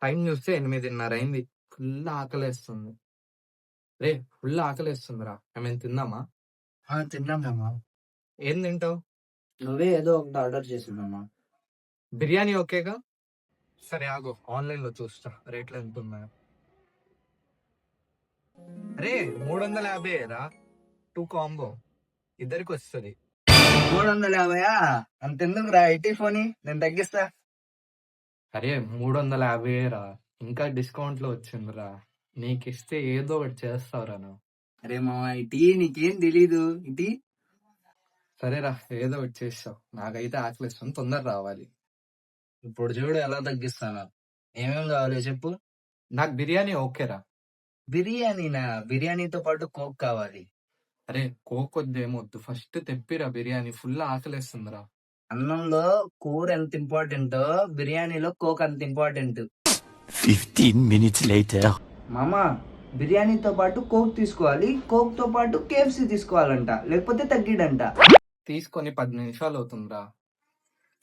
Time చూస్తే 8:30 అయింది. Full ఆకలేస్తుంది. ఫుల్ ఆకలేస్తుందిరా. ఏమైనా తిందామా? తిన్నాం మామ. ఏం తింటావు? నువ్వే ఏదో ఒకటి ఆర్డర్ చేసిందమ్మా. బిర్యానీ ఓకేగా? సరే ఆగు, ఆన్లైన్ లో చూస్తా రేట్లు ఎంత ఉన్నాయో. 350 రా, 2 కాంబో, ఇద్దరికి వస్తుంది. 350 అంత ఎందుకు రా, ఎయిటీ ఫోని నేను తగ్గిస్తా. 350 రా, ఇంకా డిస్కౌంట్ లో వచ్చిందిరా. నీకు ఇస్తే ఏదో ఒకటి చేస్తావురా నువ్వు. అరే మామ ఇటీ, నీకేం తెలీదు ఇటీ. సరేరా, ఏదో ఒకటి చేస్తావు. నాకైతే ఆకలిస్తుంది, తొందర రావాలి. ఇప్పుడు చూడు ఎలా తగ్గిస్తాను. ఏమేం కావాలి చెప్పు. నాకు బిర్యానీ ఓకేరా. బిర్యానీనా? బిర్యానీతో పాటు కోక్ కావాలి. కోక్ వద్దేమొద్దు, ఫస్ట్ తెప్పిరా బిర్యానీ, ఫుల్ ఆకలిస్తుందిరా. అన్నంలో కూర ఎంత ఇంపార్టెంటో బిర్యానీలో కోక్ అంత ఇంపార్టెంట్. 15 minutes later. మామ బిర్యానీతో పాటు కోక్ తీసుకోవాలి, కోక్ తో పాటు కేఎఫ్సి తీసుకోవాలంట, లేకపోతే తగ్గిడంట. తీసుకొని 10 నిమిషాలు అవుతుందిరా.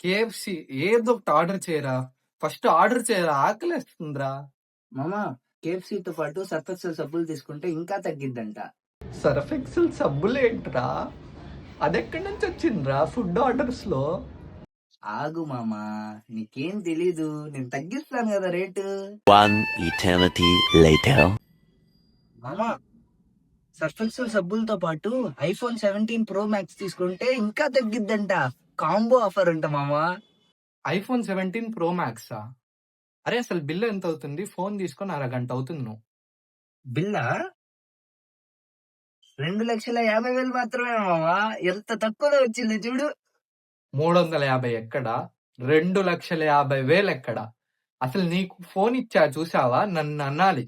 కేఎఫ్సి ఏదో ఒకటి ఆర్డర్ చేయరా, ఫస్ట్ ఆర్డర్ చేయరా, ఆకలిస్తుందిరా. మామ కేఎఫ్సితో పాటు సర్ఫెక్సెల్ సబ్బులు తీసుకుంటే ఇంకా తగ్గిద్దంట. సర్ఫెక్సెల్ సబ్బులేంట్రా? అదెక్కడి నుంచి వచ్చిందిరా ఫుడ్ ఆర్డర్స్ లో? ఆగు మామ, నీకేం తెలీదు, నేను తగ్గిస్తాను కదా రేటు. 1 eternity later. మామ సర్ఫెక్సెల్ సబ్బులతో పాటు ఐఫోన్ 17 Pro Max తీసుకుంటే ఇంకా తగ్గిద్దంట. కాంబో ఆఫర్ అంట మామ. ఐఫోన్ 17 Pro Max అసలు బిల్ ఎంత అవుతుంది? ఫోన్ తీసుకొని అరగంట అవుతుంది నువ్వు. బిల్లా 2,50,000 మాత్రమే మామ. ఎంత తక్కువలో వచ్చింది చూడు. 350 ఎక్కడా? 2,50,000 ఎక్కడా? అసలు నీకు ఫోన్ ఇచ్చా చూసావా? నన్ను అనాలి.